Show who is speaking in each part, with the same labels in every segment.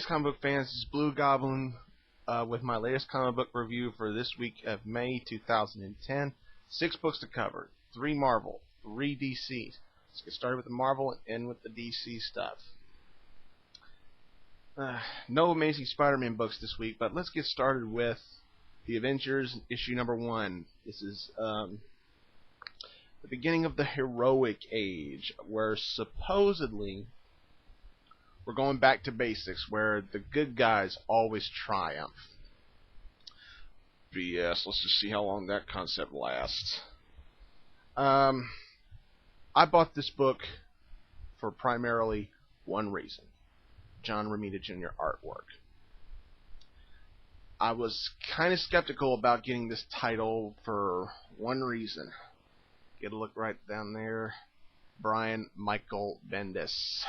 Speaker 1: Greetings, comic book fans. This is Blugoblin with my latest comic book review for this week of May 2010. 6 books to cover. 3 Marvel, 3 DC. Let's get started with the Marvel and end with the DC stuff. No Amazing Spider-Man books this week, but let's get started with the Avengers issue number 1. This is the beginning of the heroic age, where supposedly we're going back to basics, where the good guys always triumph. BS. Let's just see how long that concept lasts. I bought this book for primarily one reason: John Romita Jr. artwork. I was kind of skeptical about getting this title for one reason. Get a look right down there. Brian Michael Bendis.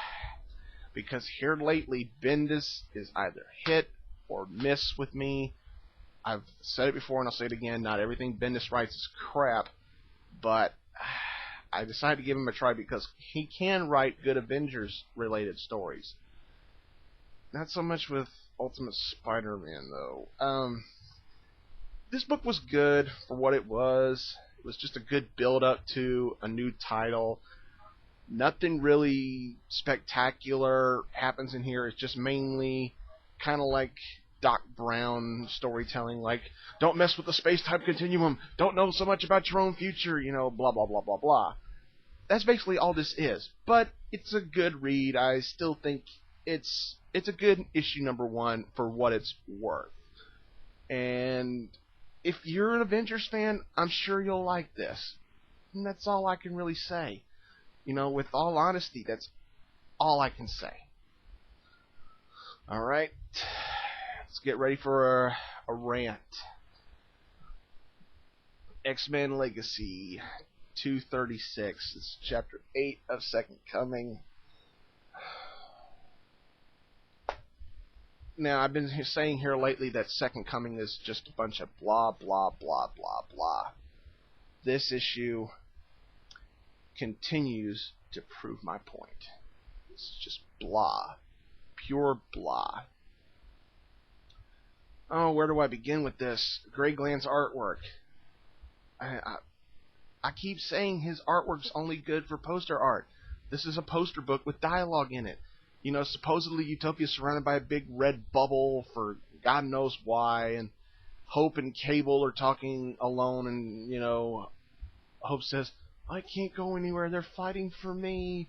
Speaker 1: Because here lately, Bendis is either hit or miss with me. I've said it before and I'll say it again, not everything Bendis writes is crap, but I decided to give him a try because he can write good Avengers-related stories. Not so much with Ultimate Spider-Man, though. This book was good for what it was. It was just a good build-up to a new title. Nothing really spectacular happens in here. It's just mainly kind of like Doc Brown storytelling, like, don't mess with the space-time continuum, don't know so much about your own future, you know, blah, blah, blah, blah, blah. That's basically all this is. But it's a good read. I still think it's a good issue number 1 for what it's worth. And if you're an Avengers fan, I'm sure you'll like this. And that's all I can really say. You know, with all honesty, that's all I can say. Alright, let's get ready for a rant. XMen Legacy 236. This is chapter 8 of Second Coming. Now, I've been saying here lately that Second Coming is just a bunch of blah, blah, blah, blah, blah. This issue continues to prove my point. It's just blah. Pure blah. Oh, where do I begin with this? Greg Land's artwork. I keep saying his artwork's only good for poster art. This is a poster book with dialogue in it. You know, supposedly Utopia's surrounded by a big red bubble for God knows why, and Hope and Cable are talking alone, and, you know, Hope says, I can't go anywhere, they're fighting for me.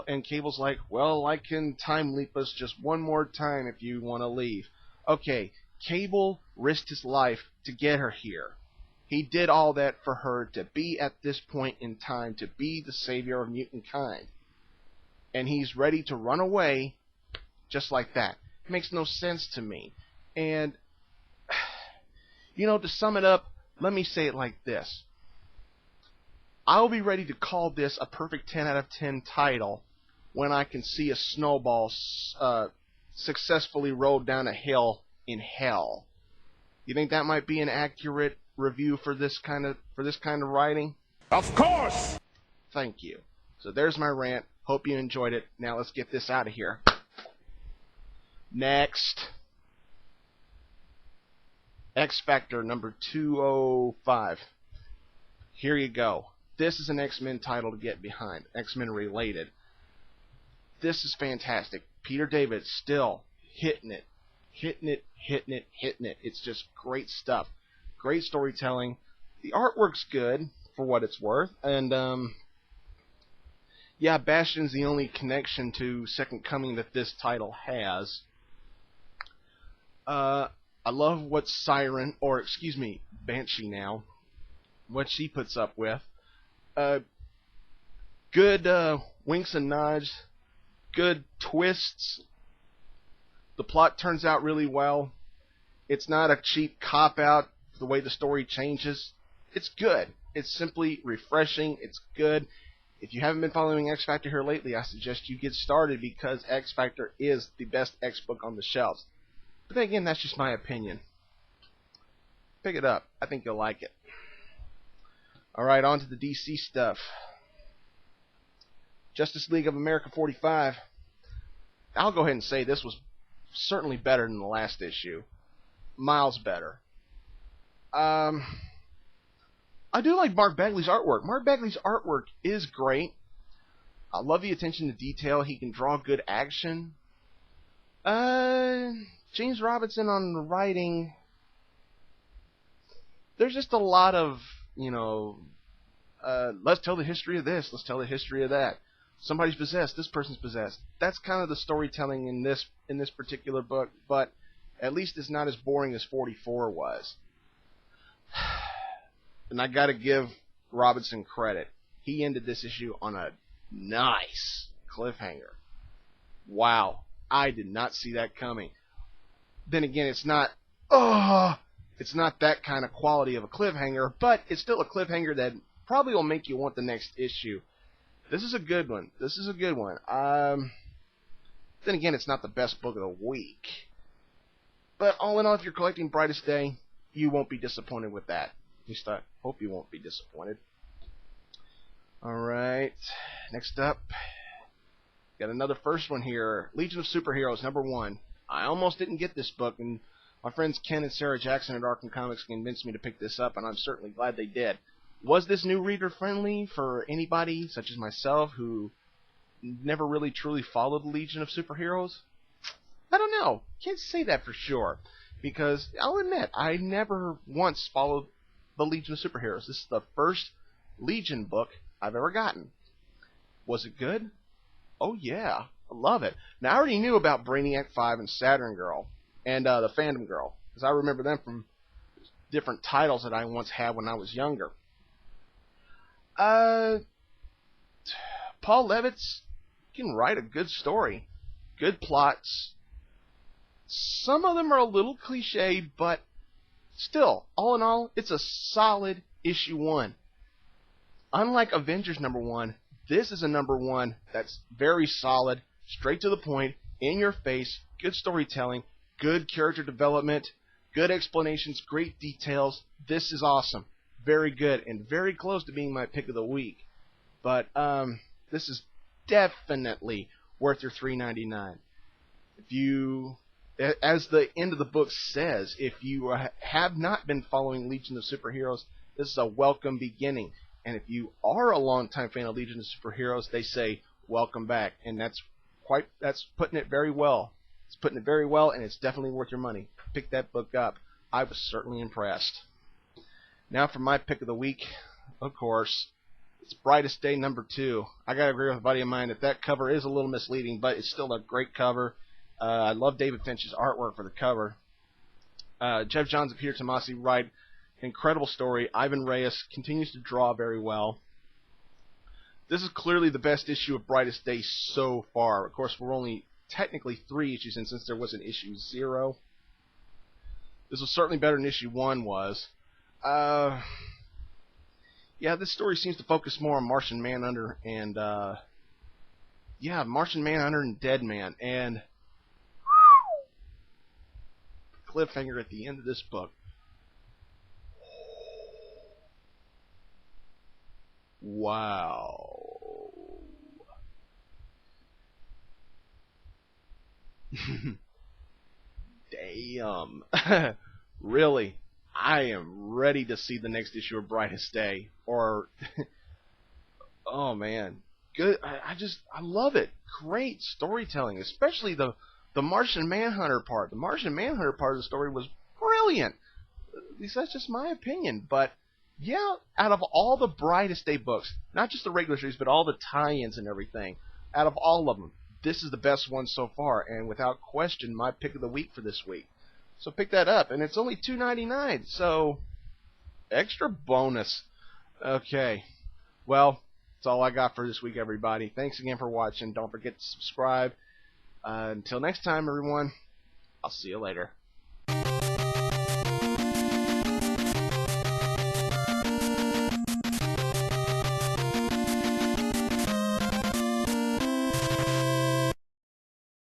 Speaker 1: And Cable's like, well, I can time leap us just one more time if you want to leave. Okay, Cable risked his life to get her here. He did all that for her to be at this point in time, to be the savior of mutant kind. And he's ready to run away just like that. It makes no sense to me. And, you know, to sum it up, let me say it like this. I'll be ready to call this a perfect 10 out of 10 title when I can see a snowball successfully rolled down a hill in hell. You think that might be an accurate review for this kind of writing?
Speaker 2: Of course!
Speaker 1: Thank you. So there's my rant. Hope you enjoyed it. Now let's get this out of here. Next. XFactor number 205. Here you go. This is an X-Men title to get behind. X-Men related. This is fantastic. Peter David still hitting it. Hitting it. It's just great stuff. Great storytelling. The artwork's good for what it's worth. And, yeah, Bastion's the only connection to Second Coming that this title has. I love what Banshee now, what she puts up with. Good winks and nods, good twists. The plot turns out really well. It's not a cheap cop-out the way the story changes. It's good. It's simply refreshing. It's good. If you haven't been following XFactor here lately, I suggest you get started because XFactor is the best X book on the shelves. But then again, that's just my opinion. Pick it up. I think you'll like it. Alright, on to the DC stuff. Justice League of America 45. I'll go ahead and say this was certainly better than the last issue. Miles better. I do like Mark Bagley's artwork. Mark Bagley's artwork is great. I love the attention to detail. He can draw good action. James Robinson on the writing. There's just a lot of, let's tell the history of this, let's tell the history of that. Somebody's possessed, this person's possessed. That's kind of the storytelling in this particular book, but at least it's not as boring as 44 was. And I gotta give Robinson credit. He ended this issue on a nice cliffhanger. Wow, I did not see that coming. Then again, it's not that kind of quality of a cliffhanger, but it's still a cliffhanger that probably will make you want the next issue. This is a good one. Then again, it's not the best book of the week. But all in all, if you're collecting Brightest Day, you won't be disappointed with that. At least I hope you won't be disappointed. Alright, next up, got another first one here. Legion of Superheroes, #1. I almost didn't get this book, and my friends Ken and Sarah Jackson at Arkham Comics convinced me to pick this up, and I'm certainly glad they did. Was this new reader friendly for anybody, such as myself, who never really truly followed the Legion of Superheroes? I don't know. Can't say that for sure, because I'll admit, I never once followed the Legion of Superheroes. This is the first Legion book I've ever gotten. Was it good? Oh yeah, I love it. Now I already knew about Brainiac 5 and Saturn Girl and the Phantom Girl, because I remember them from different titles that I once had when I was younger. Paul Levitz can write a good story, good plots. Some of them are a little cliche, but still, all in all, it's a solid issue 1. Unlike Avengers #1, this is a #1 that's very solid, straight to the point, in your face, good storytelling, good character development, good explanations, great details. This is awesome. Very good, and very close to being my pick of the week. But this is definitely worth your $3.99. If you, as the end of the book says, if you have not been following Legion of Superheroes, this is a welcome beginning. And if you are a longtime fan of Legion of Superheroes, they say welcome back, and that's putting it very well. It's putting it very well, and it's definitely worth your money. Pick that book up. I was certainly impressed. Now for my pick of the week, of course, it's Brightest Day #2. I gotta agree with a buddy of mine that cover is a little misleading, but it's still a great cover. I love David Finch's artwork for the cover. Jeff Johns and Peter Tomasi write incredible story. Ivan Reyes continues to draw very well. This is clearly the best issue of Brightest Day so far. Of course, we're only technically 3 issues in, since there was an issue 0. This was certainly better than issue 1 was. Yeah, this story seems to focus more on Martian Manhunter and Martian Manhunter and Deadman, and cliffhanger at the end of this book. Wow. Damn. Really? I am ready to see the next issue of Brightest Day. Or, oh man, good. I love it. Great storytelling, especially the Martian Manhunter part. The Martian Manhunter part of the story was brilliant. At least that's just my opinion. But yeah, out of all the Brightest Day books, not just the regular series, but all the tie-ins and everything, out of all of them, this is the best one so far, and without question, my pick of the week for this week. So pick that up, and it's only $2.99, so extra bonus. Okay, well, that's all I got for this week, everybody. Thanks again for watching. Don't forget to subscribe. Until next time, everyone, I'll see you later.